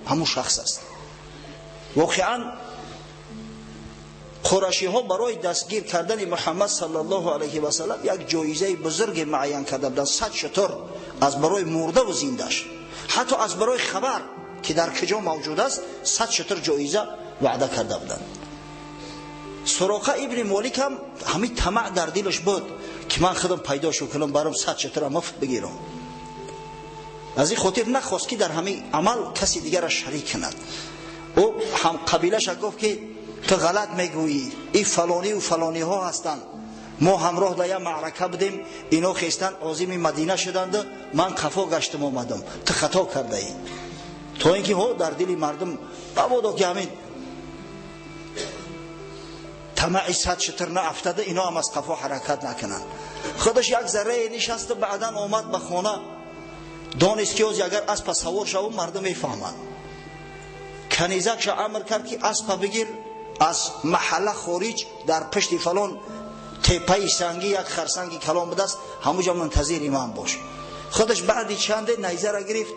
همون شخص است. واقعا قریشی ها برای دستگیر کردن محمد صلی الله علیه و سلم یک جایزه بزرگ معین کرده بودند. 100 شتر از برای مرده و زندهش، حتی از برای خبر که در کجا موجود است 100 شتر جایزه وعده کرده بودند. سراقه ابن مالک هم همین طمع در دلش بود که من خودم پیدا شو کنم برام 100 شتر مفت بگیرم. از این خاطر نخواست که در همین عمل کسی دیگر را شریک کند. او هم قبیلش گفت که تو غلط میگویی، این فلانی و فلانی ها هستند، ما همراه در یک معرکه بودیم، اینا خیستن عازم مدینه شدند، من خفا گشتم آمدم، تو خطا کرده ای. تا اینکه ها در دل مردم مبادا که همین طمع 100 شتر نه افتاده، اینا هم از قفا حرکت نکنن. خودش یک ذره نشست، بعدا آمد به خانه، دانست که اگر اسب سوار شو مردم میفهمند. کنیزکش امر کرد که اسب بگیر، از محله خارج در پشت فلان تپه سنگی یک خرسنگی کلام بدست، همونجا منتظر امام باش. خودش بعدی چنده نیزه را گرفت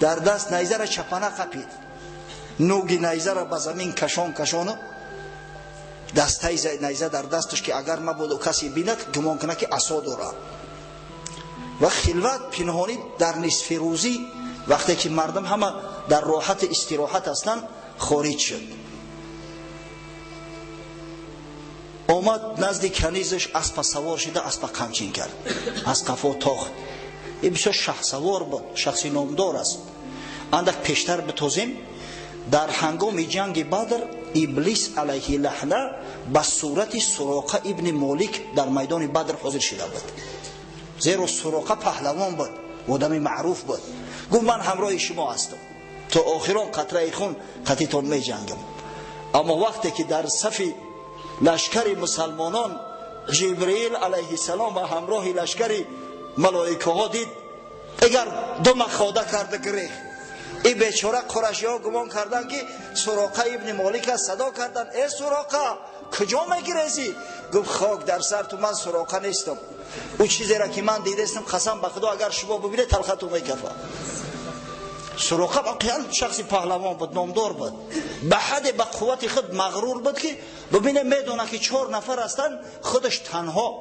در دست، نیزه را چپانه قپید، نوگی نیزه را به زمین کشان دسته نیزه در دستش که اگر مبادا کسی بیند گمان کنه که عصا داره. و خلوت پنهانی در نصف روزی وقتی که مردم همه در راحت استراحت هستند خارج شد. آمد نزد کنیزش، اسب سوار شده، اسب قمچین کرد، از قفا تاخت. این بسیار شخصوار بود، شخصی نامدار است. اندک پیشتر بتوزیم، در هنگام جنگ بدر ابلیس علیه لعنه به صورت سراقه ابن مالک در میدان بدر حاضر شده بود. زیرا سراقه پهلوان بود، آدم معروف بود. گفت من همراه شما هستم، تا آخران قطره خون قطعتان می جنگم. اما وقتی که در صف لشکر مسلمانان جبرئیل علیه السلام و همراه لشکر ملائکه ها دید، اگر دو مخاده کرده گریخت. این بیچاره قریشی ها گمان کردن که سراقه ابن مالک صدا کردن، ای سراقه کجا میگریزی؟ گفت خاک در سر تو، من سراقه نیستم. او چیزی را که من دیدستم قسم به خدا اگر شما ببینید تلختو میکفه. سراقه واقعا شخصی پهلوان بود، نامدار بود، به حد به قوت خود مغرور بود که ببینه میدونه که 4 نفر هستن، خودش تنها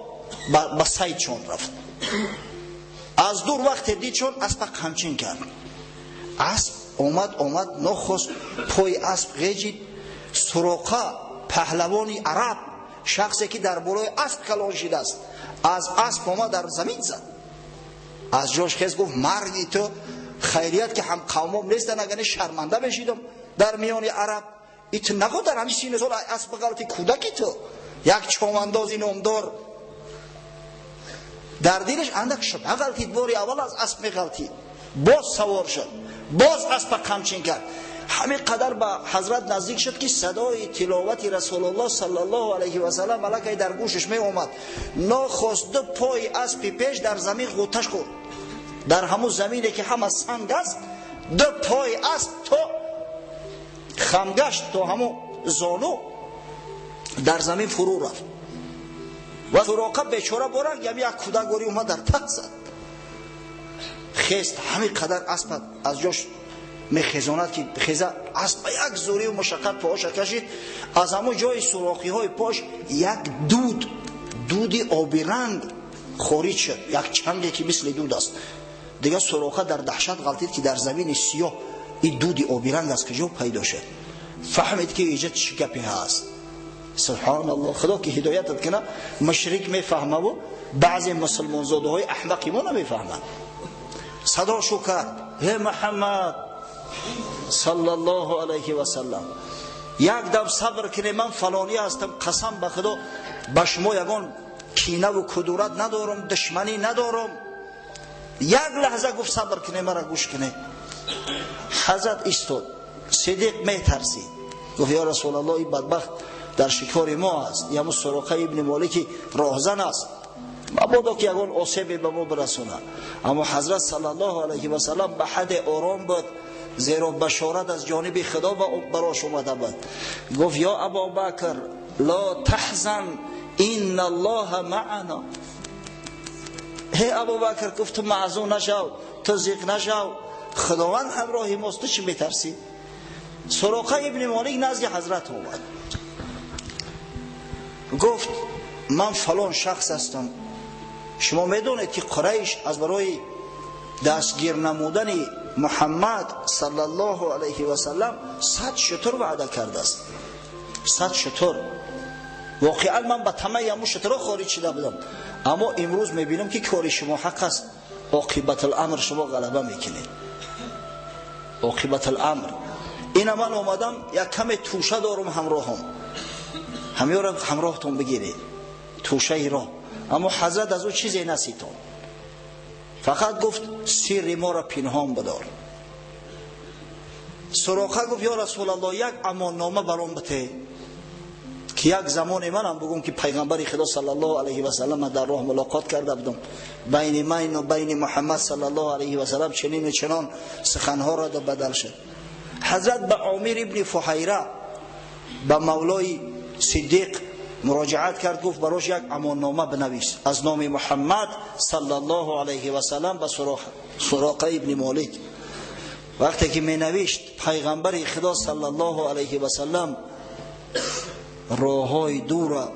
به صید چون رفت. از دور وقت دید چون اسب قمچین کرد، اسب اومد نخست پای اسب غیجید. سراقه پهلوانی عرب، شخصی که در بالای اسب کلان شده است، از اسب اومد در زمین زد. از جاش خیز گفت مرگی تو، خیریت که هم قومم نیستن، اگر شرمنده بشیدم در میان عرب. ایت نگو در همین سینه سال اسب غلطی کودکی تو، یک چوماندازی نامدار. در دلش اندک شد غلطید، باری اول از اسب میغلطید، باز سوار شد، باز اسب قمچین کرد. همین قدر به حضرت نزدیک شد که صدای تلاوت رسول الله صلی الله علیه و سلم ملکه در گوشش می اومد. ناخواست دو پای اسب پیش در زمین غوطش خورد، در همون زمینی که همه سنگ است، دو پای اسب تا خمگشت، تا همون زانو در زمین فرو رفت. و سراقه بیچاره برنگ یک کودکواری اومد در ته زد. خیست همین قدر اسب از جاش میخیزاند که خیزه، اسب یک زوری و مشقت پاهاش کشید. از همون جای سوراخی های پاش یک دودی آبی رنگ خارج شد، یک چنگی که مثل دود است. دیگه سراقه در دهشت غلطید که در زمین سیاه این دودی آبی رنگ از کجا پیدا شد. فهمید که اینجا چه گپی هست. سبحان الله، خدا که هدایت کنه. مشرک میفهمه و بعضی مسلمان زاده های احمقی ما نمیفهمند. صدا شو کرد، ای محمد صلی الله علیه و سلم، یک دم صبر کنی، من فلانی هستم، قسم به خدا به شما یگان کینه و کدورت ندارم، دشمنی ندارم. یک لحظه گفت صبر کنی، مرا گوش کنی. حضرت ایستاد، صدیق میترسید، گفت یا رسول الله این بدبخت در شکار ما است، یا سراقه ابن مالک راهزن است، مبادا که یگان آسیبی به ما برسونه. اما حضرت صلی الله علیه و سلم به حد آرام بود، زیرا بشارت از جانب خدا براش اومده بود. گفت یا ابابکر لا تحزن ان الله معنا. هی ابوبکر گفت تو معزون نشو، تو ضیق نشو، خداوند همراه ماست، چی میترسی؟ سراقه ابن مالک نزد حضرت اومد، گفت من فلان شخص هستم، شما میدونید که قریش از برای دستگیر نمودن محمد صلی الله علیه و سلم 100 شتر وعده کرده است. 100 شتر. واقعا من با طمع امو شتر خارج شده بودم، اما امروز میبینم که کار شما حق است، عاقبت الامر شما غلبه میکنید. عاقبت الامر. این من اومدم یک کم توشه دارم همراهم، همه را همراهتون بگیرید توشه را، اما حضرت از او چیزی نسیتون، فقط گفت سر ما را پنهان بدار. سراقه گفت یا رسول الله یک امان نامه برام بده که یک زمان منم بگم که پیغمبر خدا صلی الله علیه و سلم در راه ملاقات کرده بودم، بین من و بین محمد صلی الله علیه و سلم چنین و چنان سخنها را بدل شد. حضرت به عامر ابن فحیره به مولای صدیق مراجعت کرد، گفت براش یک امان نامه بنویس از نام محمد صلی الله علیه و سلم به سراقه ابن مالک. وقتی که می نوشت پیغمبر خدا صلی الله علیه و سلم راههای دور را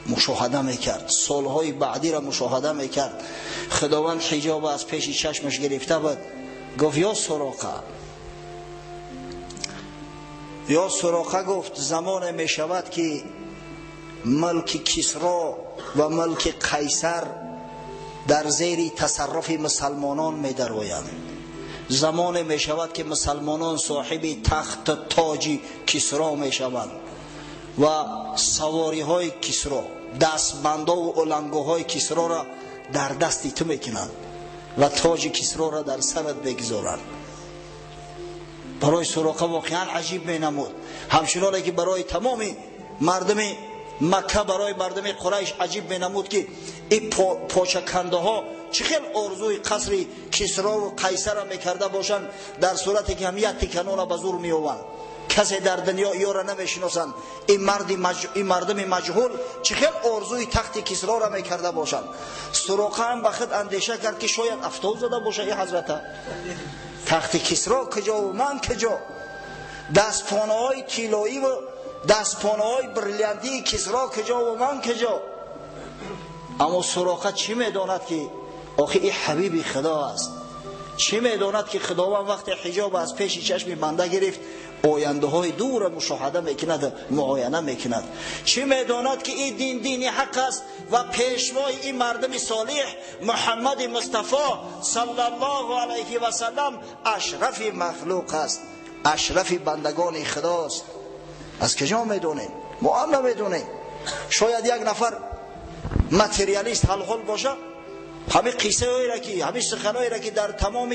مشاهده میکرد، سالهای بعدی را مشاهده میکرد، خداوند حجاب از پیش چشمش گرفته بود. گفت یا سراقه گفت زمان می شود که ملک کسرا و ملک قیصر در زیر تصرف مسلمانان می درآیند. زمان می شود که مسلمانان صاحب تخت تاج کسرا می شوند و سواری های کسرا، دستبندا و علنگوهای کسرا را در دستی تو میکنند و تاج کسرا را در سرت بگذارند. برای سراقه واقعا عجیب می نمود، همچنانه که برای تمام مردم مکه، برای مردم قریش عجیب می نمود که این پاچکنده ها چه خیلی آرزوی قصر کسرا و قیصر را میکرده باشند، در صورتی که هم یک تکنون را به زور می آورند. کسی در دنیا یا را نمیشناسند. این مردم مجهول چه خیلی آرزوی تخت کسرا را میکرده باشند. سراقه هم به خود اندیشه کرد که شاید افتاد زده باشه این حضرت، تخت کسرا کجا و من کجا، دستپانه های طلایی و دستپانه های بریلانتی کسرا کجا و من کجا. اما سراقه چی میداند که آخه این حبیب خدا است، چی میداند که خداوند وقت حجاب از پیش چشم بنده گرفت آینده های دور مشاهده میکند، معاینه میکند. چی میداند که این دین حق است و پیشوای این مردم صالح محمد مصطفی صلی الله علیه و سلم اشرف مخلوق است، اشرف بندگان خداست. از کجا میدونیم؟ ما هم نمیدونیم. شاید یک نفر ماتریالیست حلحل باشه، همه قصه هایی را که همه سخنهایی را که در تمام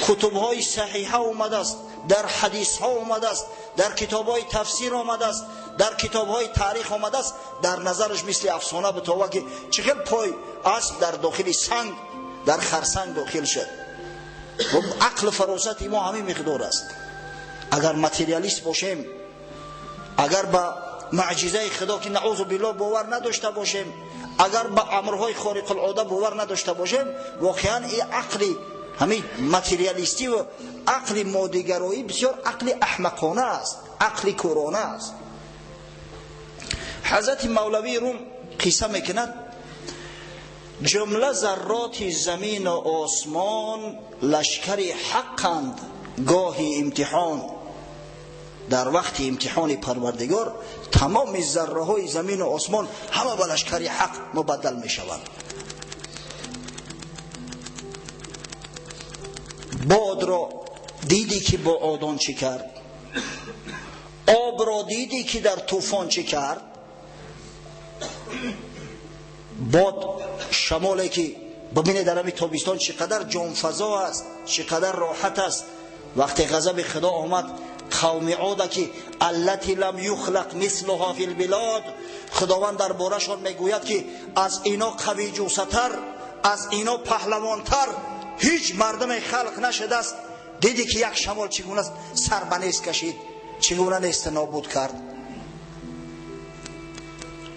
کتب های صحیحه اومده است، در حدیث ها اومده است، در کتاب های تفسیر اومده است، در کتاب های تاریخ اومده است، در نظرش مثل افسانه بتاوه که چقدر پای اسب در داخل سنگ، در خرسنگ داخل شد. و عقل فراست ما همین مقدار است. اگر ماتریالیست باشیم، اگر با معجزه خدا که نعوذ بالله باور نداشته باشیم، اگر با امرهای خارق العاده باور نداشته باشیم، واقعا این عقلی همین ماتریالیستی و عقل مادیگرایی بسیار عقل احمقانه است، عقل کورانه است. حضرت مولوی روم قصه میکند جمله ذرات زمین و آسمان لشکر حقند، گاهی امتحان در وقت امتحان پروردگار تمام ذره های زمین و آسمان همه به لشکر حق مبدل می شوند. باد را دیدی که با آدان چی کرد، آب را دیدی که در طوفان چی کرد. باد شمالی که ببینه در همین تابستان چقدر جانفضا است، چقدر راحت است. وقتی غضب خدا آمد قوم عاد که التی لم یخلق مثلها فی البلاد، خداوند در بارشان میگوید که از اینا قوی جوستر، از اینا پهلوانتر هیچ مردم خلق نشده است. دیدی که یک شمال چگونه سر به نیست کشید، چگونه نیست نابود کرد.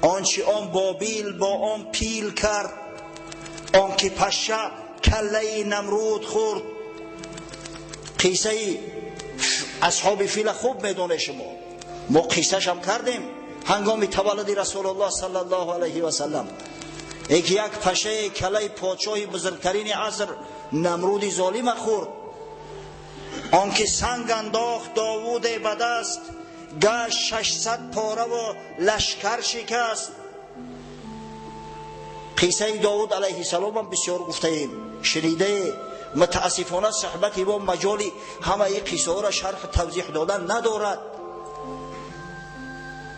آنچه آن بابیل با آن پیل کرد، آن که پشه کله نمرود خورد. قصه اصحاب فیل خوب میدونه شما، ما قصهش هم کردیم هنگام تولد رسول الله صلی الله علیه و سلم. یک پشه کله پادشاه بزرگترین عصر نمرود ظالم خورد، آنکه سنگ انداخت داوود به دست، گشت 600 پاره و لشکر شکست. قصه داوود علیه السلام هم بسیار گفته ایم، شنیده. متاسفانه صحبت با مجالی همه این قصه ها را شرح توضیح دادن ندارد.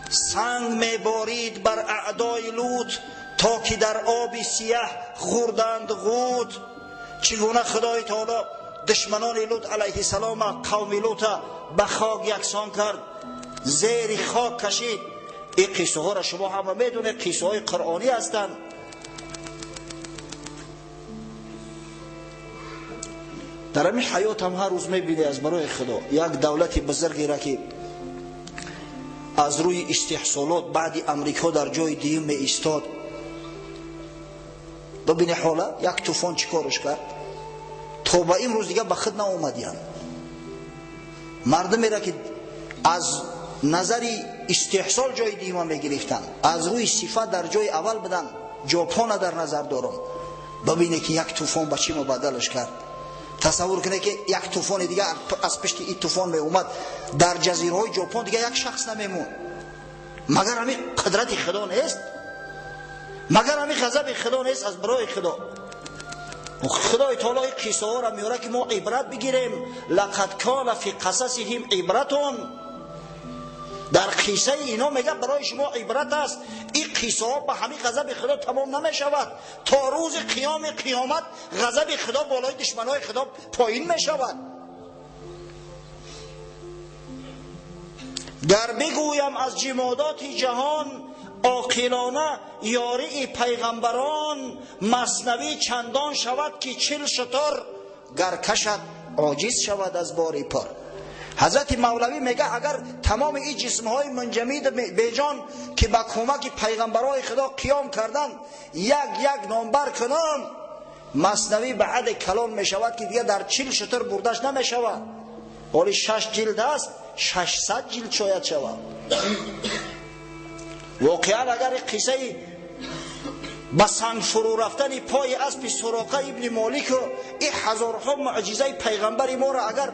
سنگ میبارید بر اعدای لوط، تا که در آب سیاه خوردند غوت. چگونه خدای تعالی دشمنان لوط علیه السلام قوم لوط به خاک یکسان کرد، زیر خاک کشید. این قصه ها را شما همه میدونید، قصه های قرآنی هستند. در همین حیات هم هر روز میبینی از برای خدا یک دولت بزرگی را که از روی استحصالات بعد امریکا در جای دیگه می ایستاد، ببینی حالا یک طوفان چیکارش کرد تا با این روز دیگه به خود ناومدیان. مردمی را که از نظری استحصال جای دیگه می گرفتن، از روی صفت در جای اول بدن. ژاپن در نظر دارم، ببینی که یک طوفان به چی مبدلش کرد. تصور کنه که یک طوفان دیگه از پشت این طوفان می اومد، در جزیره های ژاپن دیگه یک شخص نمیمون. مگر همین قدرت خدا نیست؟ مگر همین غضب خدا نیست از برای خدا؟ خدای تعالی قصه ها را میاره که ما عبرت بگیریم. لقد کان فی قصصهم عبرتون، در قصه اینا میگه برای شما عبرت است. این قصه ها به همین غضب خدا تمام نمی شود. تا روز قیامت غضب خدا بالای دشمنای خدا پایین می شود. گر بگویم از جمادات جهان، عاقلانه یاری پیغمبران. مثنوی چندان شود که 40 شتر، گر کشد عاجز شود از باری پر. حضرت مولوی میگه اگر تمام این جسمهای منجمید بیجان که با کمک پیغمبرای خدا قیام کردن یک نامبر کنن، مثنوی به حد کلان میشود که دیگه در 40 شتر بردش نمیشود. ولی 6 جلد است، 600 جلد شاید شود. واقعا اگر قصه به سنگ فرو رفتن پای اسب سراقه ابن مالک و این هزارها معجزه پیغمبر ما را اگر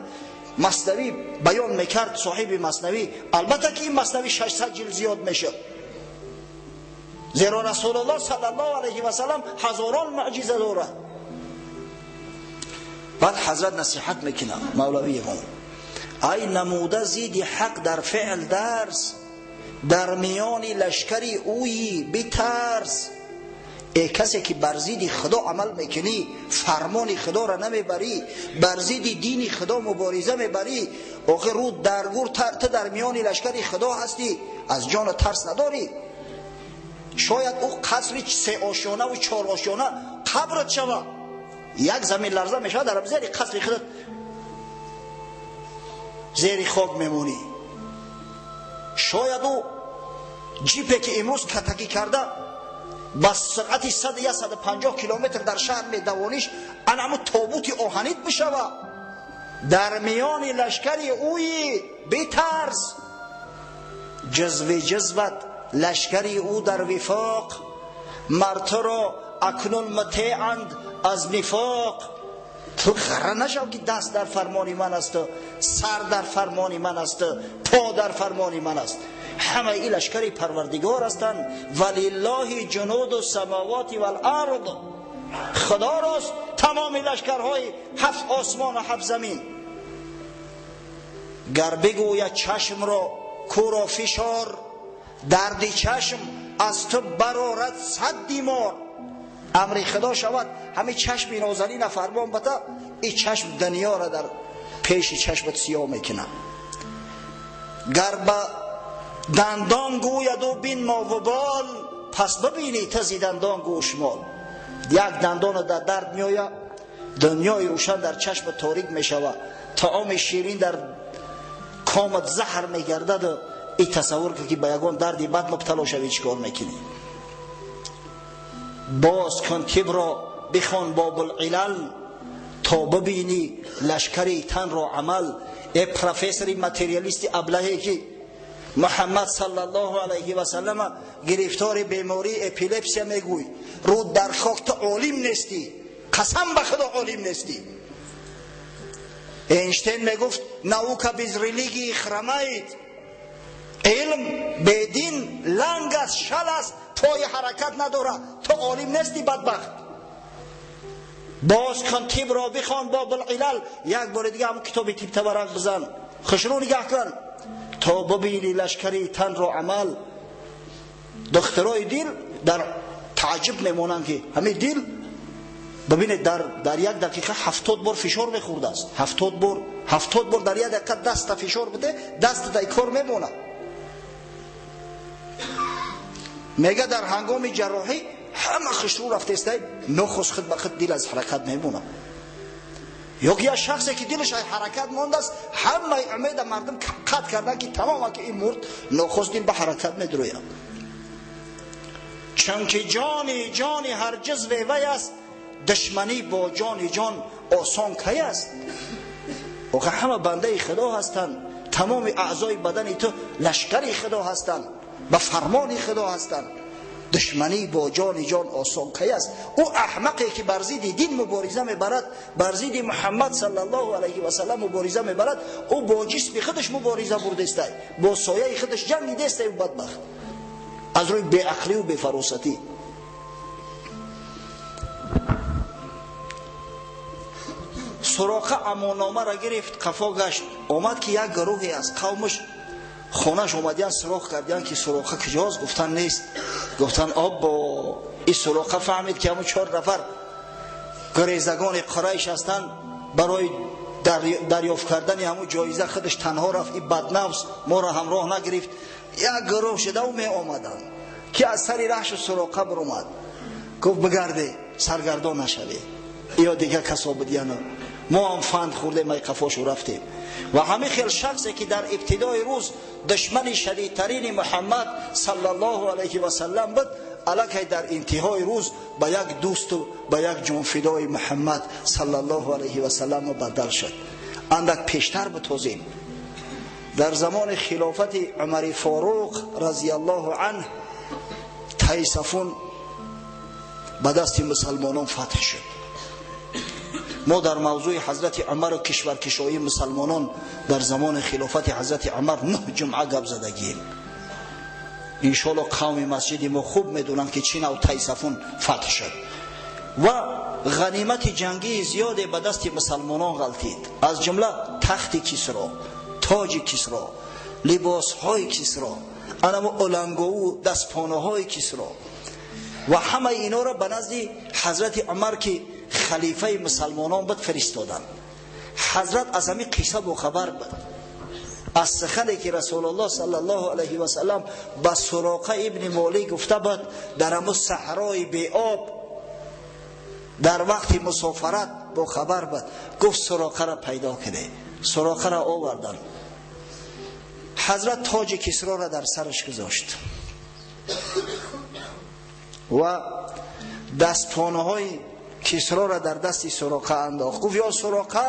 مثنوی بیان میکرد صاحب مثنوی، البته که این مثنوی 600 جلد زیاد میشه، زیرا رسول الله صلی الله علیه و سلم هزاران معجزه دارد. بعد حضرت نصیحت میکنه مولوی ما، ای نموده زیدی حق در فعل درس، در میان لشکری اویی بترس. ای کسی که بر ضد خدا عمل میکنی، فرمان خدا را نمیبری، بر ضد دین خدا مبارزه میبری، آخه رو درگور تو در میان لشکری خدا هستی، از جان ترس نداری. شاید او قصر 3 آشیانه و 4 آشیانه قبرت شود، یک زمین لرزه میشه در زیر قصر خودت زیر خاک میمونی. شاید او جیپی که امروز کتکی کرده با سرعت 100 یا 150 کیلومتر در شهر میدوانیش، انمو تابوت آهنیت بشود. در میان لشکری اوی بترس، جذوت لشکری او در وفاق. مرد را اکنون مطیعند از نفاق. تو غره نشو که دست در فرمان من است، سر در فرمان من است، پا در فرمان من است. همه این لشکری پروردگار هستند. ولله جنود السماوات والارض، خدا راست تمام لشکرهای 7 آسمان و 7 زمین. گر بگوید چشم را کورا فشار، درد چشم از تو برارد 100 دیمار. امر خدا شود همین چشم نازنین فرمان بده، این چشم دنیا را در پیش چشمت سیاه میکنه. گر با دندان گوید و بین ما و بال، پس ببینی تزی دندان گوشمال. یک دندان در درد میآید، دنیای روشن در چشم تاریک میشود، طعام شیرین در کامت زهر میگردد. این تصور که به یگان دردی بد مبتلا شوی چیکار میکنی؟ باز کن کبر را بخوان باب العلل، تا ببینی لشکری تن را عمل. ای پروفسوری ماتریالیستی ابلهی که محمد صلی الله علیه و سلم گرفتار بیماری اپیلپسی میگوی، رو در خاک تو عالم نیستی، قسم به خدا عالم نیستی. اینشتین میگفت نауکا بیز ریلیگی خرمید، علم بدین لنگ است، شل است، پای حرکت نداره، تو عالم نیستی بدبخت. باز کن تیب را بخوان باب العلل، یک بار دیگه هم کتاب تیب تبرک بزن، خشرو نگاه کن تا ببینی لشکری تن را عمل. دخترای دل در تعجب میمونن که همه دل ببینید در یک دقیقه 70 بار فشار میخورده است. 70 بار در یک دقیقه دست فشار بده، دست در کار میمونه. میگه در هنگام جراحی همه خشرو رفته است، نخست خود به خود دل از حرکت میمونه. یا که شخصی که دلش حرکت مانده است، همه امید مردم قطع کردن که تمام که این مرد، نخست دل به حرکت میدروید. چونکه جان هر جزو وی است، دشمنی با جان آسان کی است. و همه بنده خدا هستند، تمام اعضای بدن تو لشکری خدا هستند، به فرمان خدا هستند. دشمنی با جان آسان کی است. او احمقی که بر ضد دین مبارزه میبرد، بر ضد محمد صلی الله علیه و سلم مبارزه میبرد، او با جسم خودش مبارزه برده است، با سایه خودش جنگیده است. او بدبخت از روی بی عقلی و بی فراستی. سراقه اماننامه را گرفت، قفا گشت، آمد که یک گروهی از قومش خونش اومدن سراغ کردن که سراقه کجاست؟ گفتن نیست. گفتن با این سراقه فهمید که همون 4 نفر گریزگان قریش هستند، برای دریافت کردن همون جایزه خودش تنها رفت. این بدنفس ما را همراه نگرفت. یک گروه شده و می آمدن که از سری رهش سراقه برآمد، گفت بگرده سرگردان نشوی، یا دیگه کسابدیانا ما هم فند خورده ما قفاشو رفتیم. و همه خیل شخصی که در ابتدای روز دشمن شدیدترین محمد صلی الله علیه و سلم بود، الکی در انتهای روز به یک دوست و به یک جان فدای محمد صلی الله علیه و سلم بدل شد. اندک پیشتر بتوزیم، در زمان خلافت عمر فاروق رضی الله عنه، تیصفون به دست مسلمانان فتح شد. ما در موضوع حضرت عمر و کشورکشایی مسلمانان در زمان خلافت حضرت عمر 9 جمعه گپ زدگیم. انشاءالله قوم مسجد ما خوب میدونن که چی نوع تیصفون فتح شد و غنیمت جنگی زیاده به دست مسلمانان غلطید، از جمله تخت کسرا، تاج کسرا، لباس های کسرا، انما اولنگو دستپانه های کسرا و همه اینا را به نزد حضرت عمر که خلیفه مسلمانان بود فرستادن. حضرت از همین قصه با خبر بود، از سخنی که رسول الله صلی الله علیه و سلم به سراقه ابن مالک گفته بود در همون صحرای بی آب در وقت مسافرت با خبر بود. گفت سراقه را پیدا کنه، سراقه را آوردن. حضرت تاج کسرا را در سرش گذاشت و دستپانه های کسرا را در دست سراقه انداخت. گفت یا سراقه،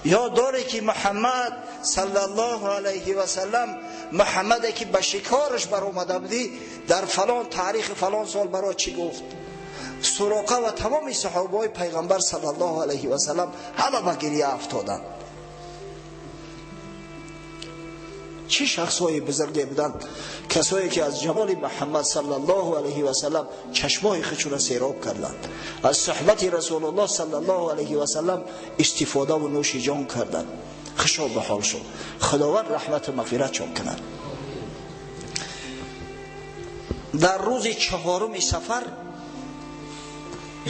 یا داره که محمد صلی الله علیه و سلم، محمدی که به شکارش بر اومده بودی در فلان تاریخ فلان سال برای چی گفت؟ سراقه و تمام صحابه های پیغمبر صلی الله علیه و سلم همه به گریه افتادن. چه شخصای بزرگی بودن؟ کسایی که از جمال محمد صلی الله علیه و سلم چشمای خودشون را سیراب کردند، از صحبت رسول الله صلی الله علیه و سلم استفاده و نوش جان کردند. خوشا به حال شد. خداوند رحمت و مغفرت چون کند. در روز 4 صفر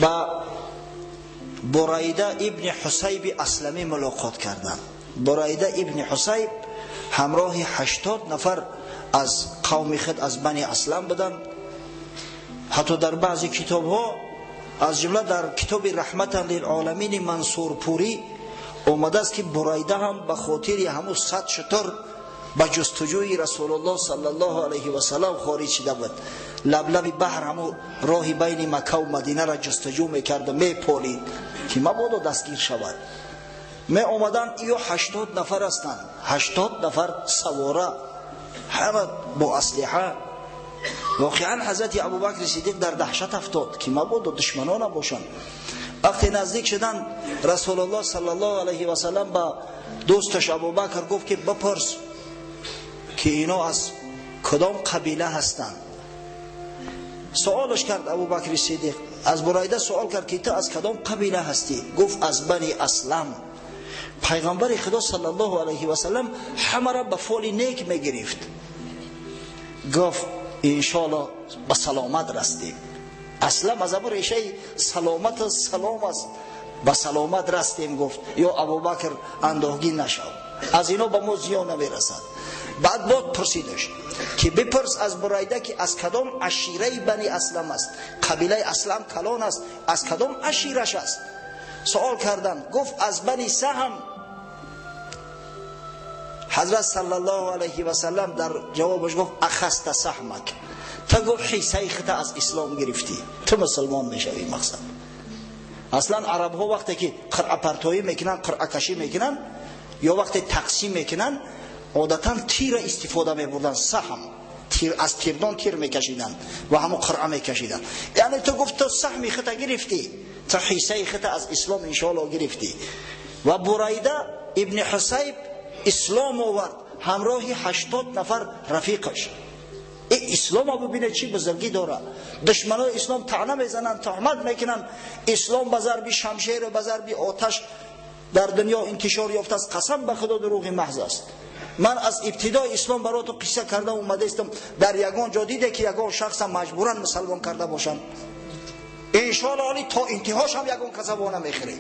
با بریده ابن حسیب اسلمی ملاقات کردند. بریده ابن حسیب همراه 80 نفر از قوم خود از بنی اسلم بودند. حتی در بعضی کتاب ها از جمله در کتاب رحمت للعالمین منصور پوری اومده است که بریده هم به خاطر همون 100 شتر با جستجوی رسول الله صلی الله علیه و سلم خارج شده بود. لب بحر همو راهی بین مکه و مدینه را جستجو میکرد و میپالید که مبادا دستگیر شود. می اومدن ایو 80 نفر هستند، 80 نفر سواره، همه با اسلحه. واقعا حضرت ابوبکر صدیق در دهشت افتاد که مبادا دشمنان باشند. وقتی نزدیک شدن رسول الله صلی الله علیه و سلم با دوستش ابوبکر گفت که بپرس که اینا از کدام قبیله هستند. سوالش کرد ابوبکر صدیق، از برایده سوال کرد که تو از کدام قبیله هستی؟ گفت از بنی اسلم. پیغمبر خدا صلی الله علیه و سلم همه را به فال نیک میگرفت. گفت انشالله به سلامت رستیم. اسلم از ابو ریشه سلامت سلام است، به سلامت رستیم. گفت یا ابوبکر اندوهگین نشو، از اینا به ما زیان نمیرسد. بعد بود پرسیدش که بپرس از برایده که از کدام عشیره بنی اسلم است، قبیله اسلم کلان است، از کدام عشیرش است. سوال کردن، گفت از بنی سهم. حضرت صلی الله علیه و سلم در جوابش گفت اخست سهمک، تو گفت حصه خط از اسلام گرفتی، تو مسلمان میشوی. مقصد اصلا عرب ها وقتی که قرعه پرتایی میکنن، قرعه کشی میکنن یا وقتی تقسیم میکنن، عادتا تیر استفاده میبردن. سهم، تیر، از تیردان تیر میکشیدن و همون قرعه میکشیدن. یعنی تو گفت تو سهم خط گرفتی، تو حصه خط از اسلام انشاءالله گرفتی. و برایده ابن حسیب اسلام آورد همراه 80 نفر رفیقش. این اسلام ها ببینه چی بزرگی داره. دشمنای اسلام طعنه میزنن، تهمت میکنن اسلام به ضرب شمشیر و به ضرب آتش در دنیا انتشار یافته است. قسم به خدا دروغ محض است. من از ابتدای اسلام براتون قصه کردم، اومده استم در یگان جا دیده که یگان شخص مجبورا مسلمان کرده باشن، انشاءالله علی تا انتهاش هم یگان کذبانه میخوره.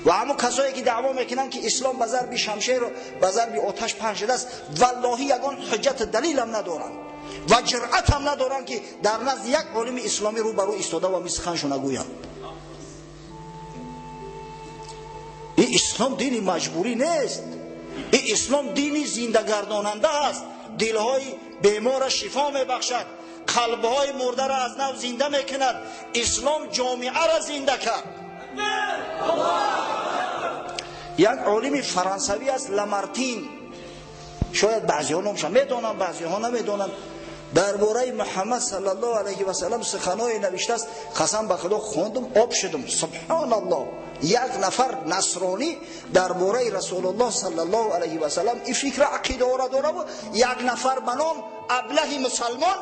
و همون کسایی که دعوا میکنن که اسلام به ضرب شمشیر و به ضرب آتش پهن شده است، والله یگان حجت دلیل هم ندارن و جرأت هم ندارن که در نزد یک عالم اسلامی رو برو ایستاده و مسخنشو نگوین. این اسلام دینی مجبوری نیست، این اسلام دینی زنده گرداننده است. دلهای بیمار شفا میبخشد، قلبهای مرده را از نو زنده میکند. اسلام جامعه را زنده کرد. یک عالم فرانسوی است لامارتین، شاید بعضی ها نامش میدونن بعضی ها نمیدونن، درباره محمد صلی الله علیه و سلم سخنای نوشته است. قسم به خدا خوندم آب شدم. سبحان الله، یک نفر نصرانی درباره رسول الله صلی الله علیه و سلم این فکر عقیده را داره و یک نفر به نام ابله مسلمان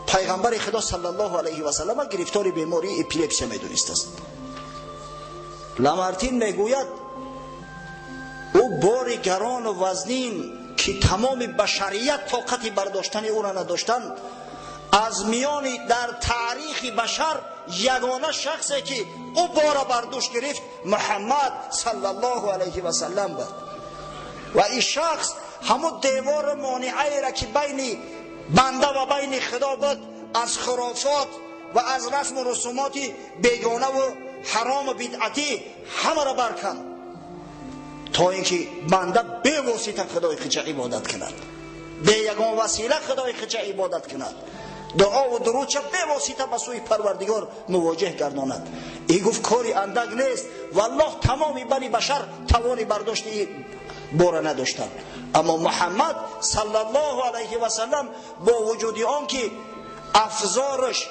پیغمبر خدا صلی الله علیه و سلم گرفتار بیماری اپیلپسی میدونست است. لامارتین میگوید او بار گران و وزنین که تمام بشریت طاقت برداشتن او را نداشتند، از میان در تاریخ بشر یگانه شخصی که او بار برداشت گرفت محمد صلی الله علیه و سلم بود. و این شخص همون دیوار مانعی را که بین بنده و بین خدا بود از خرافات و از رسم و رسومات بیگانه و حرام و بدعتی همه را برکن، تا اینکه بنده به واسطه خدای خود عبادت کند، به یگان وسیله خدای خود عبادت کند، دعا و درود چه به واسطه به سوی پروردگار مواجه گرداند. این گفت کاری اندک نیست، والله تمامی بنی بشر توانی برداشت بار نداشتند، اما محمد صلی الله علیه و سلم با وجود آن که افزارش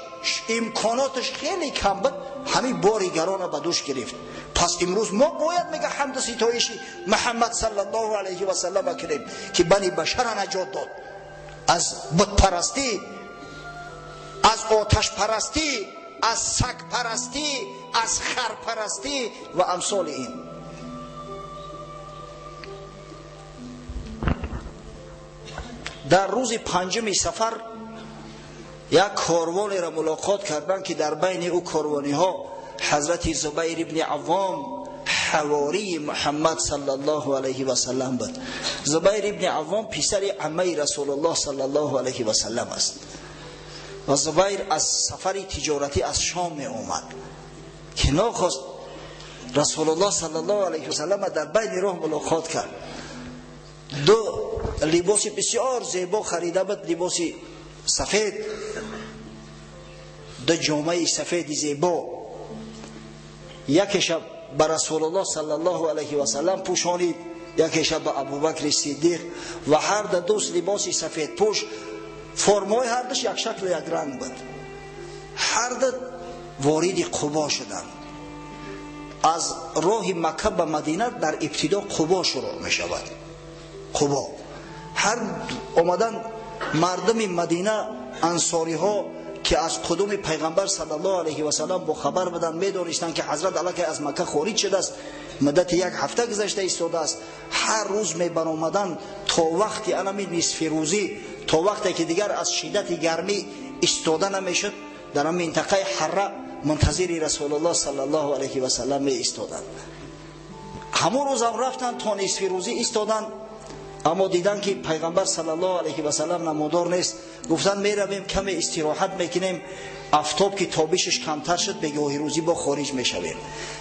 امکاناتش خیلی کم بود، همین باری گران به دوش گرفت. پس امروز ما باید میگه حمد و ستایش محمد صلی الله علیه و سلم کنیم که بنی بشر نجات داد از بت پرستی، از آتش پرستی، از سگ پرستی، از خر پرستی و امثال این. در روز 5 صفر یک کاروانی را ملاقات کردند که در بین او کاروانی ها حضرت زبیر ابن عوام حواری محمد صلی الله علیه و سلم بود. زبیر ابن عوام پسر عمه رسول الله صلی الله علیه و سلم است و زبیر از سفر تجارتی از شام می آمد که ناخواست رسول الله صلی الله علیه و سلم در بین راه ملاقات کرد. دو لباس بسیار زیبا خریده بود، لباس سفید، دو جامعه سفید زیبا. یکیش به رسول الله صلی الله علیه و سلم پوشانید، یکیش به ابوبکر صدیق، و هر دوست لباس سفید پوش. فرمای هر دوش یک شکل و یک رنگ بود. هر دو وارد قبا شدند. از راه مکه به مدینه در ابتدا قبا شروع می شود. قبا هر آمدن مردم مدینه، انصاری ها که از قدوم پیغمبر صلی الله علیه و سلم با خبر بدن، می دانستند که حضرت علی از مکه خارج شده است، مدت یک هفته گذشته ایستاده است. هر روز می برآمدند تا وقتی علمی نصف روزی، تا وقتی که دیگر از شدت گرمی ایستاده نمیشد، در منطقه حره منتظر رسول الله صلی الله علیه و سلم می ایستادند. همون روز هم رفتند تا نصف روزی ایستادند، اما دیدن که پیغمبر صلی الله علیه و سلم نمودار نیست. گفتن می رویم کمی استراحت میکنیم، آفتاب که تابشش کمتر شد بگاهی روزی با خارج میشویم.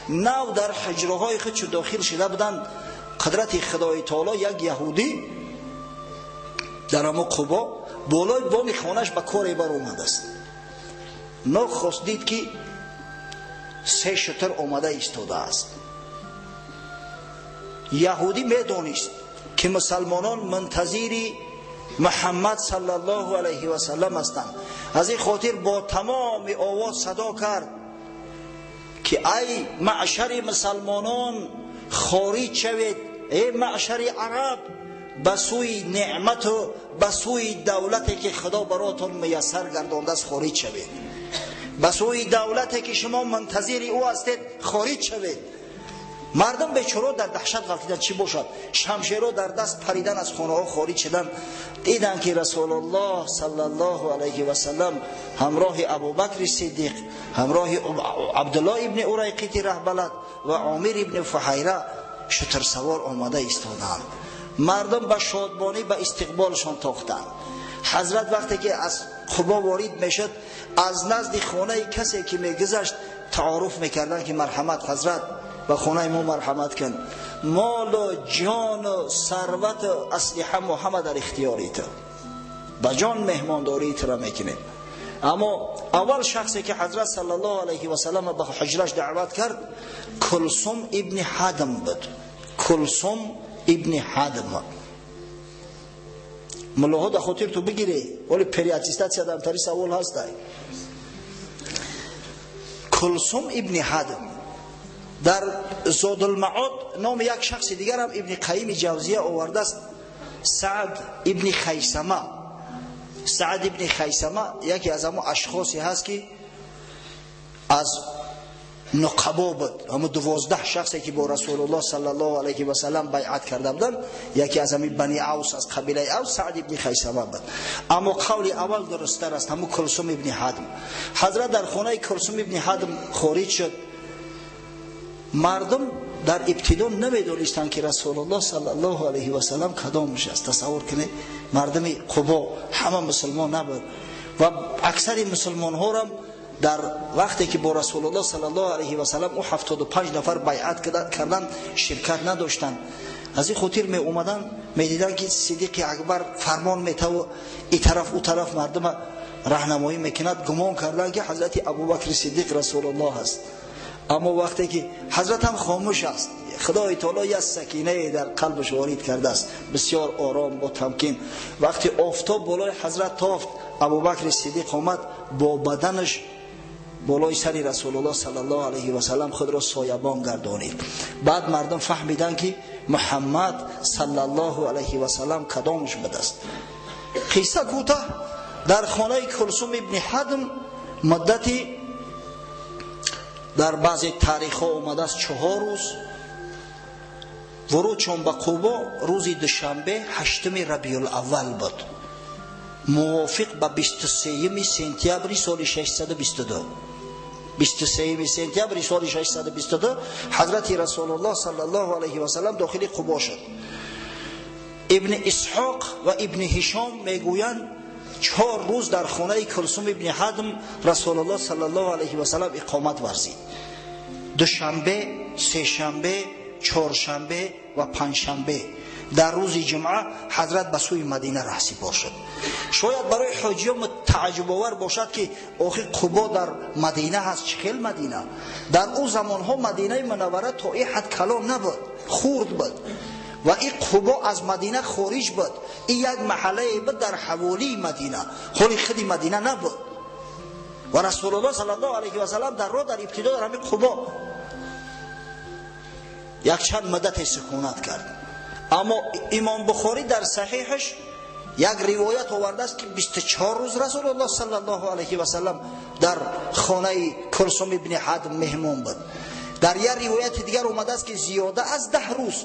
نو در حجره های خود چو داخل شده بودند، قدرت خدای تعالی یک یهودی در همون قبا بالای بام خانهش به کار بر اومده است. نخست دید که 3 شتر آمده ایستاده است. یهودی میدانست که مسلمانان منتظری محمد صلی الله علیه و سلم هستند. از این خاطر با تمام آواز صدا کرد که ای معشر مسلمانان خارج شوید، ای معشر عرب به سوی نعمت و به سوی دولتی که خدا براتون میسر گردانده است خارج شوید، به سوی دولتی که شما منتظر او هستید خارج شوید. مردم بیچاره در دهشت غلطیدن چی باشد، شمشیرها در دست پریدن از خانه ها خارج شدن. دیدن که رسول الله صلی الله علیه و سلم همراه ابوبکر صدیق، همراه عبدالله ابن اریقط رهبلت و عامر ابن فحیره شتر سوار آمده ایستادند. مردم به شادمانی به استقبالشان تاختند. حضرت وقتی که از قبا وارد میشد، از نزد خانه کسی که میگذشت تعارف میکردن که مرحمت حضرت، به خانه ما مرحمت کن، مال و جان و ثروت و اسلحه ما همه در اختیاریت، به جان مهمانداری را میکنیم. اما اول شخصی که حضرت صلی الله علیه و سلم به حجرش دعوت کرد کلثوم ابن حدم بود. کلثوم ابن حدم ملاها در خاطر تو بگیری، ولی پریاتیستات دمتری سوال هست. کلثوم ابن حدم در زاد المعاد نام یک شخص دیگر هم ابن قیم جوزیه آورده است، سعد ابن خیثمه. سعد ابن خیثمه یکی از همون اشخاصی هست که از نقبا بود، همون 12 شخصی که با رسول الله صلی الله علیه و سلم بیعت کرده بودند، یکی از همین بنی اوس از قبیله اوس سعد ابن خیثمه بود. اما قول اول درست‌تر است، همون کلثوم ابن حدم. حضرت در خانه کلثوم ابن حدم خارج شد. مردم در ابتدا نمیدونستند که رسول الله صلی الله علیه و سلم کدامش است. تصور کنید مردم قبا همه مسلمان نبود و اکثر مسلمان ها هم در وقتی که با رسول الله صلی الله علیه و سلم او 75 نفر بیعت کردن شرکت نداشتند. از این خاطر می اومدن می دیدن که صدیق اکبر فرمان میته و این طرف او طرف مردم راهنمایی میکند، گمان کردن که حضرت ابوبکر صدیق رسول الله است. اما وقتی که حضرت هم خاموش است، خدای تعالی یک سکینه در قلبش وارد کرده است، بسیار آرام با تمکین. وقتی آفتاب بالای حضرت تافت، ابوبکر صدیق آمد با بدنش بالای سر رسول الله صلی الله علیه و سلم خود را سایبان گردانید. بعد مردم فهمیدن که محمد صلی الله علیه و سلم کدامش بد است. قصه کوتاه در خانه کلثوم ابن حدم مدتی در بعضی تاریخ ها اومده است 4 روز. ورود چون به قبا روز دوشنبه 8 ربیع الاول بود، موافق به 23 سپتامبر سال 622. 23 سپتامبر سال 622 حضرت رسول الله صلی الله علیه و سلم داخل قبا شد. ابن اسحاق و ابن هشام میگویند 4 روز در خانه کلثوم ابن حدم رسول الله صلی الله علیه و سلم اقامت ورزید. دوشنبه، سه شنبه، چهارشنبه و پنجشنبه در روز جمعه حضرت به سوی مدینه رهسپار شد. شاید برای حاجیان تعجب آور باشد که آخه قبا در مدینه هست. چه خیل مدینه؟ در اون زمان ها مدینه منوره تا این حد کلان نبود، خرد بود و این قبا از مدینه خارج بود. این یک محله بود در حوالی مدینه، حالی خودی مدینه نبود. و رسول الله صلی الله علیه و سلم در راه در ابتدا در همین قبا یک چند مدت سکونت کرد. اما امام بخاری در صحیحش یک روایت آورده است که 24 روز رسول الله صلی الله علیه و سلم در خانه کلثوم ابن حد مهمان بود. در یک روایت دیگر اومده است که زیاده از 10 روز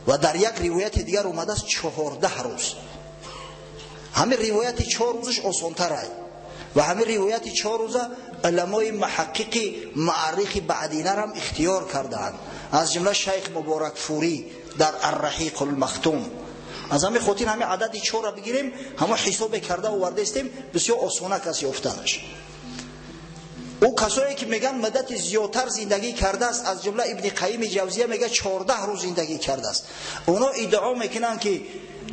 و در یک روایت دیگر اومده است 14 روز. همین روایت 4 روزش آسان‌تر است و همین روایت 4 روزه علمای محقق معرخ بعدینه هم اختیار کردند، از جمله شیخ مبارک فوری در الرحیق المختوم. از همین خاطر همین عدد 4 را بگیریم، همه حساب کرده آورده استیم، بسیار آسانه کسی یافتنش. او کسایی که میگن مدت زیادتر زندگی کرده است، از جمله ابن قیم جوزیه میگه 14 روز زندگی کرده است. اونا ادعا میکنن که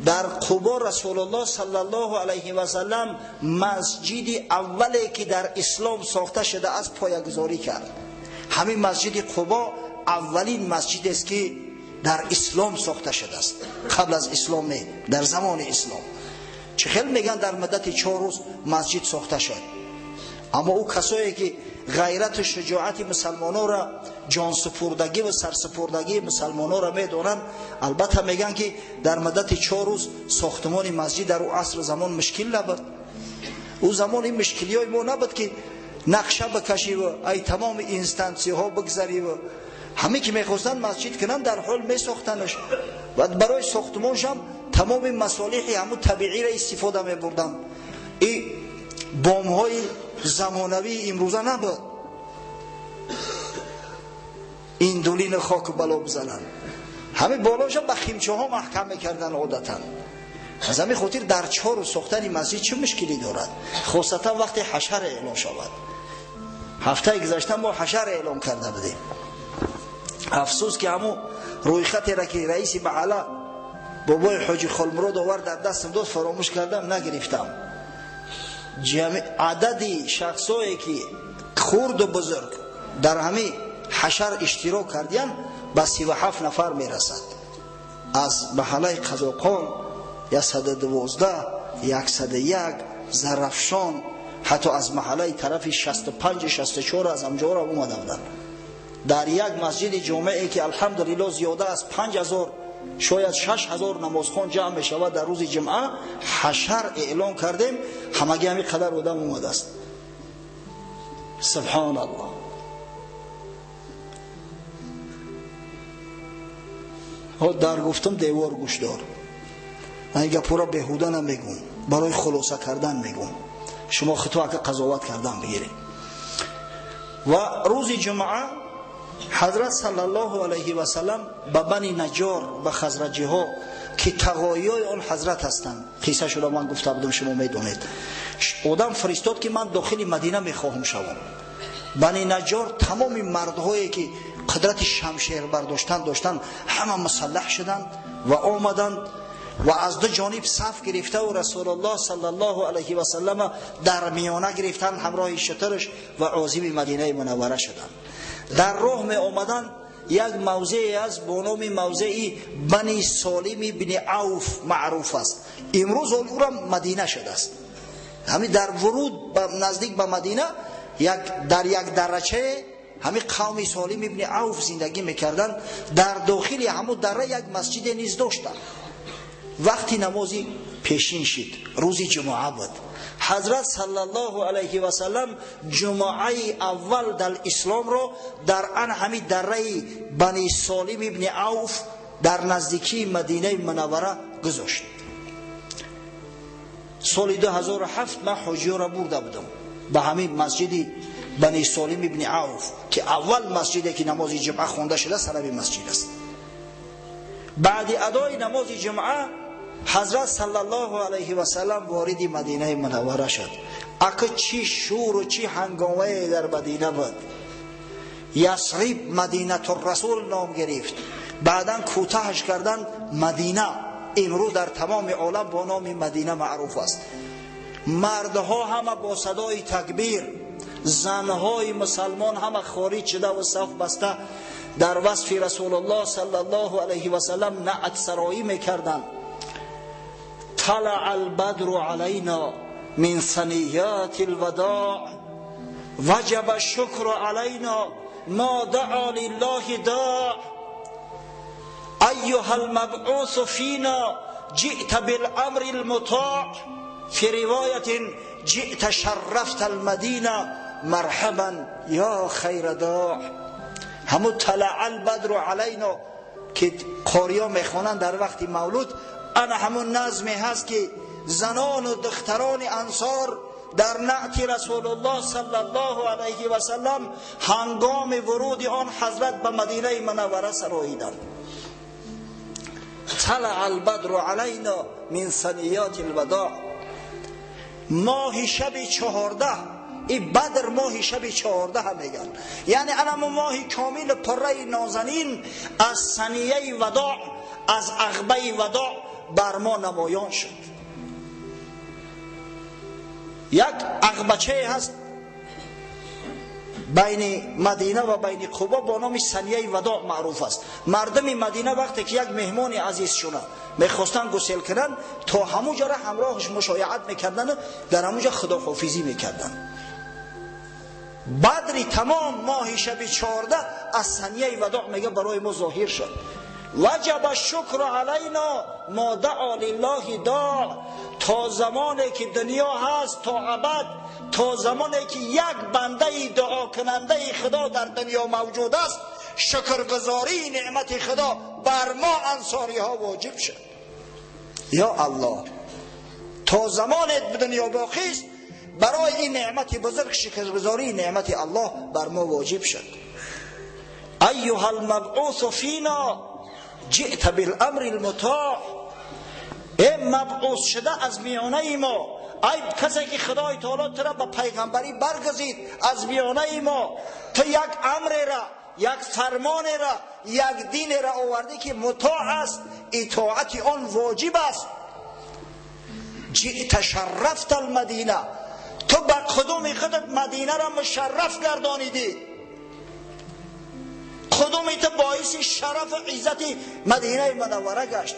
در قبا رسول الله صلی الله علیه و سلم مسجد اولی که در اسلام ساخته شده است پایه‌گذاری کرد. همین مسجد قبا اولین مسجد است که در اسلام ساخته شده است، قبل از اسلام نه، در زمان اسلام. چه خیلی میگن در مدت 4 روز مسجد ساخته شد. اما او کسایی که غیرت و شجاعت مسلمانان را، جان سپردگی و سرسپردگی مسلمانان را میدونن، البته میگن که در مدت 4 روز ساختمان مسجد در او عصر زمان مشکل نبود. او زمان این مشکلی های ما نبود که نقشه بکشی و ای تمام اینستانسی ها بگذاری و همه که میخواستن مسجد کنن در حال میساختنش و برای ساختمانش هم تمام مصالح همون طبیعی را استفاده میبردن. این بام های زمانوی امروزه نبود، این دولین خاک بلا بزنن، همه بالاش با خیمچه ها محکم میکردن عادتا. از همین خاطر در 4 روز ساختن مسجد چه مشکلی دارد؟ خاصتا وقتی حشر اعلام شود. هفته گذشته ما حشر اعلام کرده بودیم. افسوس که همون روی خطی را که رئیس محله بابای حاجی خالمراد آورد در دستم داد، فراموش کردم نگرفتم. عدد شخصایی که خرد و بزرگ در همین حشر اشتراک کردن به 37 نفر میرسد. از محله قزاقان 112، 101 زرفشان، حتی از محله طرف 65 64 از همجا را اومده بودن. در یک مسجد جامعه که الحمدلله زیاده از 5000 شاید 6000 نمازخوان جمع می شود در روز جمعه، حشر اعلام کردیم، همگی همین قدر آدم اومده است. سبحان الله. در گفتم دیوار گوش دار، من گپورا بهوده نمیگم، برای خلاصه کردن میگم، شما خطا که قضاوت کردن بگیرید. و روز جمعه حضرت صلی الله علیه و سلم به بنی نجار و خزرجی ها که تقایای آن حضرت هستند، قصه شده من گفته بودم شما میدونید، آدم فرستاد که من داخل مدینه میخواهم شوم. بنی نجار تمام مردهایی که قدرت شمشیر برداشتن داشتن همه مسلح شدند و آمدند و از دو جانب صف گرفته و رسول الله صلی الله علیه و سلم در میانه گرفتن همراه شترش و عازم مدینه منوره شدند. در راه می آمدن یک موضعی از با نام موضعی بنی سالم بن عوف معروف است. امروز او را مدینه شده است. همین در ورود نزدیک به مدینه در یک درچه همین قوم سالم ابن عوف زندگی میکردن. در داخل همون دره یک مسجد نیز داشتن. وقتی نمازی پیشین شد، روز جمعه بود، حضرت صلی الله علیه و سلم جمعه اول در اسلام را در آن همین دره بنی سالم ابن عوف در نزدیکی مدینه منوره گذاشت. سال 2007 من حاجی را برده بودم به همین مسجد بنی سالم ابن عوف که اول مسجدی که نماز جمعه خونده شده سر همین مسجد است. بعد ادای نماز جمعه حضرت صلی الله علیه و سلم وارد مدینه منوره شد. اگه چی شور و چی هنگامه در مدینه بود. یثرب مدینه الرسول نام گرفت. بعداً کوتاهش کردن مدینه. امروز در تمام عالم با نام مدینه معروف است. مردها همه با صدای تکبیر، زنهای مسلمان همه خارج شده و صف بسته در وصف رسول الله صلی الله علیه و سلم نعت سرایی میکردند. طلع البدر علینا من ثنیات الوداع وجب الشکر علینا ما دعا لله داع ایها المبعوث فینا جئت بالامر المطاع فی روایت جئت شرفت المدینه مرحبا یا خیر داع. همون طلع البدر علینا که قاریا میخوانند در وقت مولود، انا همون نظمی هست که زنان و دختران انصار در نعت رسول الله صلی الله علیه و سلم هنگام ورود آن حضرت به مدینه منوره سراییدند. طلع البدر علینا من ثنیات الوداع. ماه شب 14، این بدر ماه شب 14 هم میگن، یعنی انا ماه کامل پره نازنین از ثنیه وداع، از عقبه وداع بر ما نمایان شد. یک عقبچه هست بین مدینه و بین قبا با نام ثنیه وداع معروف است. مردم مدینه وقتی که یک مهمان عزیز شونه میخواستن گسل کنن، تا همونجا را همراهش مشایعت میکردن، در همونجا خداحافظی میکردن. بدری تمام ماه شب 14 از ثنیه وداع میگه برای ما ظاهر شد. وجب الشکر علینا ما دعا لله داع. تا زمانی که دنیا هست تا ابد، تا زمانی که یک بنده دعا کننده خدا در دنیا موجود است، شکرگزاری نعمت خدا بر ما انصاری ها واجب شد. یا الله، تا زمان دنیا باقی است برای این نعمت بزرگ شکرگزاری نعمت الله بر ما واجب شد. ایها المبعوث فینا جئت بالامر المطاع. ای مبعوث شده از میانه ما، ای کسی که خدای تعالی تو را به پیغمبری برگزید از میانه ما، تو یک امر را، یک فرمان را، یک دین را آوردی که مطاع است، اطاعت آن واجب است. جئت شرفت المدینه، تو با قدوم خودت مدینه را مشرف گردانیدی. قدوم تو باعث شرف و عزت مدینه منوره گشت.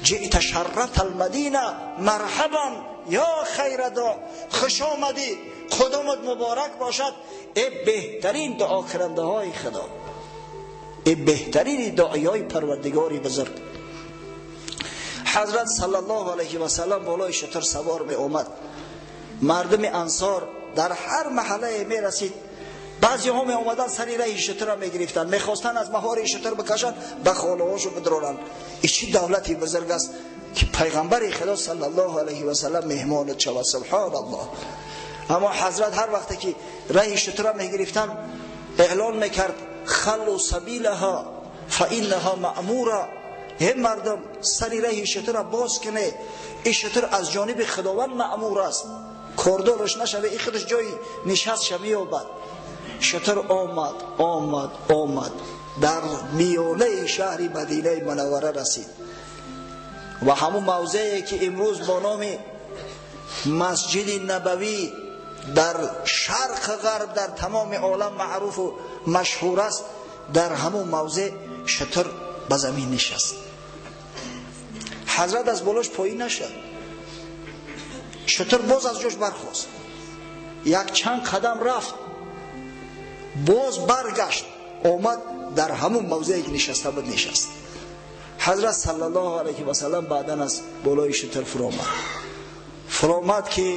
جئت شرفت المدینه مرحبا یا خیر داع. خوش آمدی، قدومت مبارک باشد. ای بهترین دعا کرنده های خدا، ای بهترین دعای های پروردگاری بزرگ. حضرت صلی الله علیه و سلم بالای شتر سوار می آمد. مردم انصار در هر محله می رسید، بعضی ها می آمدن سری راه شتر را می گرفتن، می خواستن از مهار شتر بکشن به خانه هاشو بدرانن. این چه دولتی بزرگ است که پیغمبر خدا صلی الله علیه و سلم مهمانت شود. سبحان الله. اما حضرت هر وقتی که راه شتر را می گرفتن اعلان میکرد خلوا سبیلها فانها مأموره. ای مردم سری راه شتر را باز کنه، این شتر از جانب خداوند مأمور است، کردورش نشوه، این خودش جای نشست شمی و بعد شتر آمد در میانه شهر مدینه منوره رسید و همون موضعی که امروز با نام مسجد نبوی در شرق غرب در تمام عالم معروف و مشهور است، در همون موضع شتر به زمین نشست. حضرت از بالاش پایین نشد، شتر باز از جوش برخاست، یک چند قدم رفت، باز برگشت، آمد در همون موضعی که نشسته بود نشست. حضرت صلی الله علیه و سلم بعداً از بالای شتر فرامد که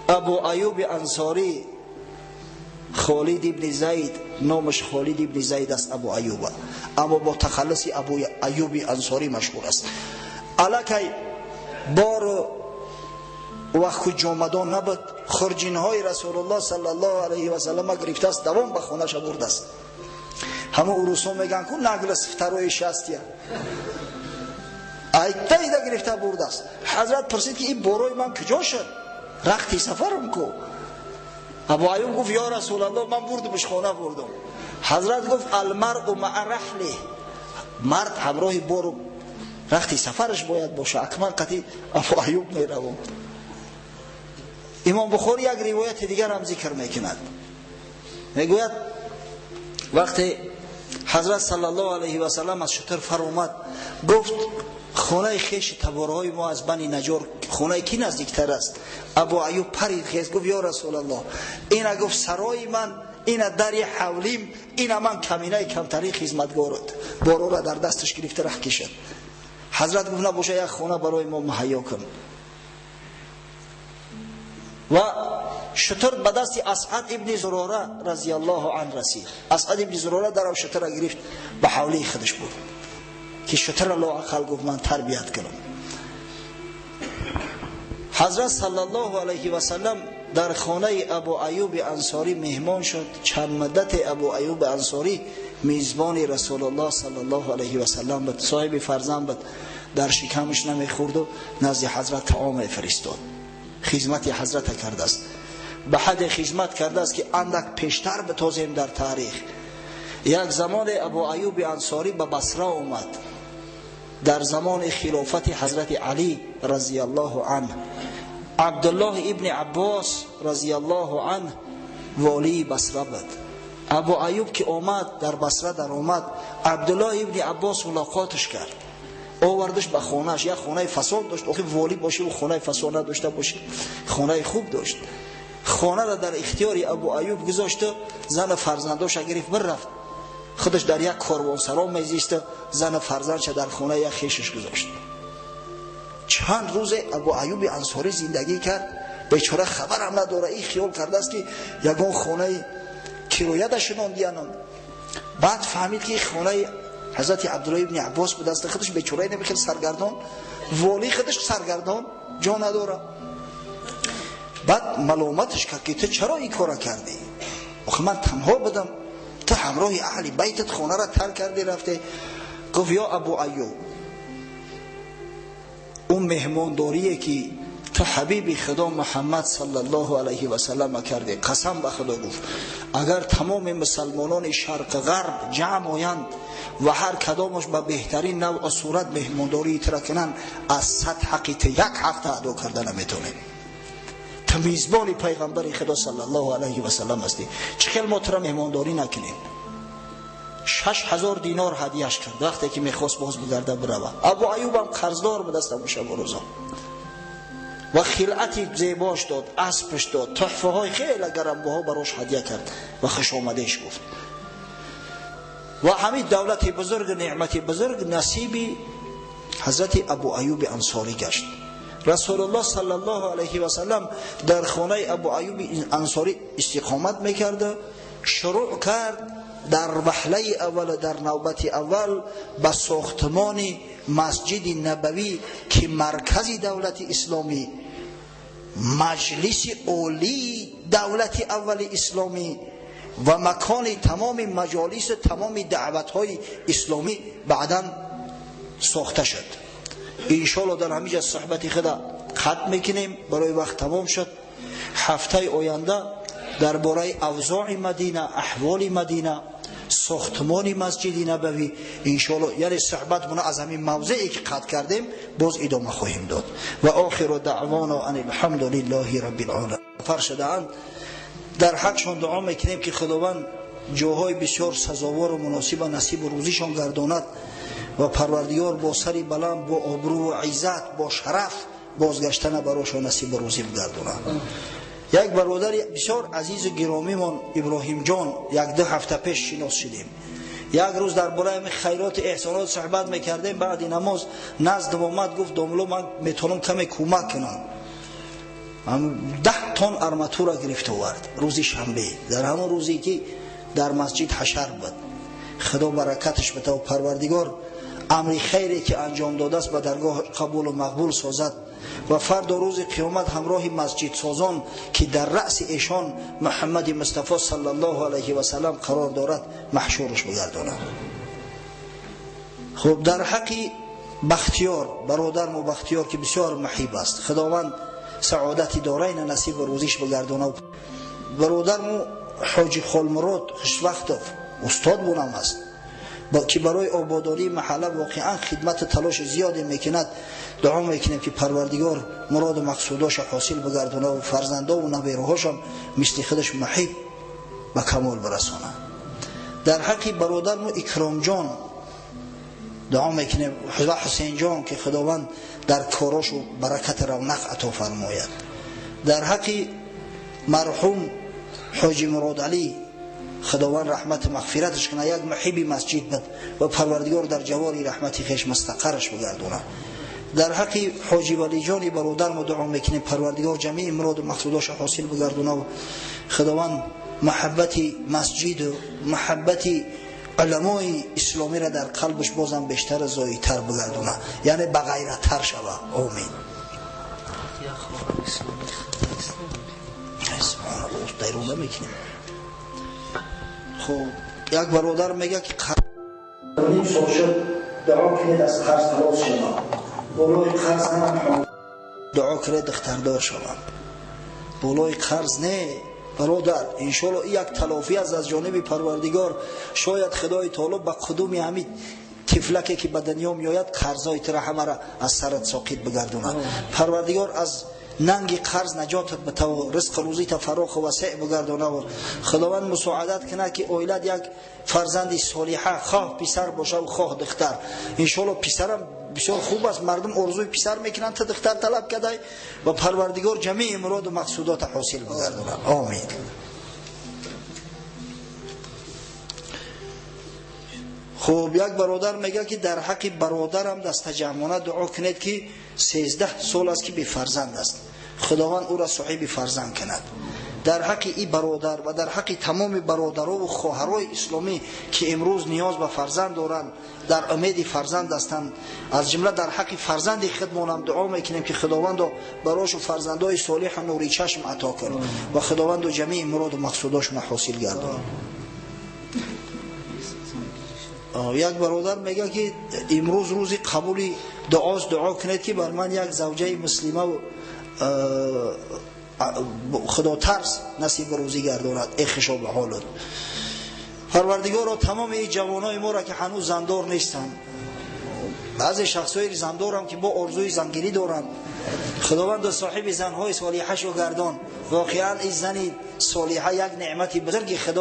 ابو ایوب انصاری، خالد ابن زید، نامش خالد ابن زید است، ابو ایوب، اما با تخلص ابو ایوب انصاری مشهور است. الکی بار وقت جامدان نبود، خرجین های رسول الله صلی الله علیه و سلم گرفته است، دوام به خونش برده است. همه عروسان میگن که نگل سفتروی شستیه ایتا ایده گرفته برده است. حضرت پرسید که این باروی من کجا شد؟ رختی سفرم کو. ابو ایوب گفت یا رسول الله من بردمش خانه بردم. حضرت گفت المرء مع رحله، مرد همراه برو رختی سفرش باید باشه. اکمل قطعی ابو ایوب میروم. امام بخاری یک روایت دیگر هم ذکر میکند، میگوید وقتی حضرت صلی الله علیه و سلم از شتر فر اومد گفت خانه خیش تبارهای ما از بنی نجار خانه کی نزدیکتر است؟ ابو ایوب پرید خیز گفت یا رسول الله، اینا گفت سرای من، اینا دری حولیم، اینا من کمینه کمتری خدمتگارت بارو را در دستش گرفته راه کشد. حضرت گفت نباشه یک خانه برای ما مهیا کن. و شتر به دست اسعد ابن زراره رضی الله عنه رسید. اسعد ابن زراره در شتر را گرفت به حوله خودش برد که شتر را لااقل گفت من تربیت کنم. حضرت صلی الله علیه و سلم در خانه ابو ایوب انصاری مهمان شد. چند مدت ابو ایوب انصاری میزبان رسول الله صلی الله علیه و سلم بود، صاحب فرزند بود، در شکمش نمیخورد و نزد حضرت طعام فرستاد. خدمت حضرت کرده است، به حد خدمت کرده است که اندک پیشتر بتازیم در تاریخ. یک زمان ابو ایوب انصاری به بصره اومد در زمان خلافت حضرت علی رضی الله عنه. عبدالله ابن عباس رضی الله عنه والی بصره بود. ابو ایوب که اومد در بصره در اومد، عبدالله ابن عباس ملاقاتش کرد، آوردش به خانهش. یک خانه فساد داشت، آخه والی باشه و خانه فساد نداشته باشه، خانه خوب داشت. خانه را در اختیار ابو ایوب گذاشت، زن فرزنداش گرفت برفت، خودش در یک کاروانسرا میزیست، زن فرزندش در خانه یک خیشش گذاشت. چند روز ابو ایوب انصاری زندگی کرد، بیچاره خبرم نداره. این خیال کرده است که یگان خانه کرایه‌دشون دیانم. بعد فهمید که خانه حضرت عبدالله ابن عباس به دست خودش بیچاره نمیخواد سرگردان، والی خودش سرگردان جا نداره. بعد ملامتش کرد که تو چرا این کارا کردی؟ آخه من تنها بدم، تو همراه اهل بیتت خانه را ترک کردی رفته. گفت یا ابو ایوب، اون مهمانداریه که تو حبیب خدا محمد صلی الله علیه و سلم کرده، قسم به خدا گفت اگر تمام مسلمانان شرق غرب جمع آیند و هر کدامش به بهترین نوع و صورت مهمانداری تر کنن، از 100 حقیقت یک هفته ادا کرده نمیتونه. تو میزبان پیغمبر خدا صلی الله علیه و سلم هستی، چخیل ما تو را مهمانداری نکنیم؟ 6000 دینار هدیهش کرد وقتی که میخواست باز بگرده بروه. ابو ایوب هم قرضدار به دست شب و روزا و خلعتی زیباش داد، اسبش داد، تحفه های خیلی گرانبها براش هدیه کرد و خوش آمدیش گفت. و همین دولت بزرگ، نعمت بزرگ نصیبی حضرت ابو ایوب انصاری گشت. رسول الله صلی الله علیه و سلم در خانه ابو ایوب انصاری استقامت میکرد. شروع کرد در وهله اول، در نوبت اول به ساختمان مسجد نبوی که مرکز دولت اسلامی، مجلس عالی دولت اول اسلامی و مکان تمام مجالس تمام دعوت‌های اسلامی بعداً ساخته شد. انشاءالله در همینجا صحبت خدا ختم میکنیم، برای وقت تمام شد. هفته آینده درباره اوضاع مدینه، احوال مدینه، ساختمان مسجد نبوی انشاءالله، یعنی صحبت مون از همین موضعی که قطع کردیم باز ادامه خواهیم داد. و آخر دعوانا ان الحمد لله رب العالمین. فرشده‌اند در حقشان دعا میکنیم که خداوند جاهای بسیار سزاوار و مناسب نصیب و روزیشان گرداند و پروردگار با سری بلند، با آبرو و عزت، با شرف بازگشتن براشان نصیب و روزی بگرداند. یک برادر بسیار عزیز و گرامی من ابراهیم جان 1-2 هفته پیش شناس شدیم. یک روز در برای خیرات احسانات صحبت میکردیم، بعد نماز نزد اومد گفت داملو من میتونم کمی کمک کنم. 10 تن ارماتور گرفت آورد روز شنبه، در همون روزی که در مسجد حشر بود. خدا برکتش بده و پروردگار امر خیری که انجام داده است به درگاه قبول و مقبول سازد و فردا روز قیامت همراه مسجد سازان که در رأس ایشان محمد مصطفی صلی الله علیه و سلم قرار دارد محشورش بگرداند. خب در حق بختیار، برادر مو بختیار که بسیار محیب است، خداوند سعادتی دارین نصیب و روزیش بگرداند. برادر مو حاجی خالمراد خوشوقت استاد بونم است که برای آبادانی محله واقعا خدمت تلاش زیادی میکند. دعا میکنیم که پروردگار مراد و مقصوداش حاصل بگردونه و فرزندا و نویروهاش هم مثل خودش محیط به کمال برسونه. در حق برادر ما اکرام جان دعا میکنیم و حسین جان که خداوند در کاراش و برکت رونق عطا فرماید. در حق مرحوم حاجی مراد علی خداوند رحمت مغفرتش کنه، یک محب مسجد بود و پروردگار در جواری رحمت خویش مستقرش بگردونه. در حق حاجی ولی جان برادر ما دعا میکنیم پروردگار جمیع مراد و مقصوداش حاصل بگردونه و خداوند محبت مسجد و محبت علمای اسلامی را در قلبش بازم بیشتر زایی‌تر بگردونه، یعنی بغیرتر شوه. آمین. سبحان الله دیروبه میکنیم. خب یک برادر میگه که نیم سال شد دعا کنید از قرض خلاص شدم، بولای قرض هم دعا کنید دختردار شدم. بولای قرض نه برادر، انشالله یک تلافی از جانب پروردگار. شاید خدای تعالی به قدوم همین طفلکی که به دنیا میآید قرضای تر همه را از سرت ساقط بگردونه. پروردگار از ننگ قرض نجاتت بده و رزق روزی تا فراخ و وسع بگردونه و خداوند مساعدت کنه که اولاد یک فرزند صالحه خواه پسر باشه و خواه دختر. انشالله پسرم بسیار خوب است، مردم آرزوی پسر میکنن تا دختر طلب کرده و پروردگار جمیع مراد و مقصودات حاصل بگردونه. آمین. خب یک برادر میگه که در حق برادرم دست جمعانه دعا کنید که 13 سال است که بی فرزند است، خداوند او را صاحب فرزند کند. در حق این برادر و در حق تمام برادرها و خواهرای اسلامی که امروز نیاز به فرزند دارند، در امید فرزند هستند، از جمله در حق فرزند خودمانم دعا میکنیم که خداوند براش فرزندای صالح و نوری چشم عطا کنه و خداوند جمیع مراد و مقصوداشون حاصل گردونه. یک برادر میگه که امروز روز قبول دعاست، دعا کنید که بر من یک زوجه مسلمه و خدا ترس نصیب روزی گرداند. ای خوشا به حالت پروردگار را تمام این جوانای ما را که هنوز زندار نیستند، بعضی شخصای زندار هم که با آرزوی زنگیری دارند، خداوند صاحب زنهای صالحه شو گردان. واقعا این زن صالحه یک نعمت بزرگی خدا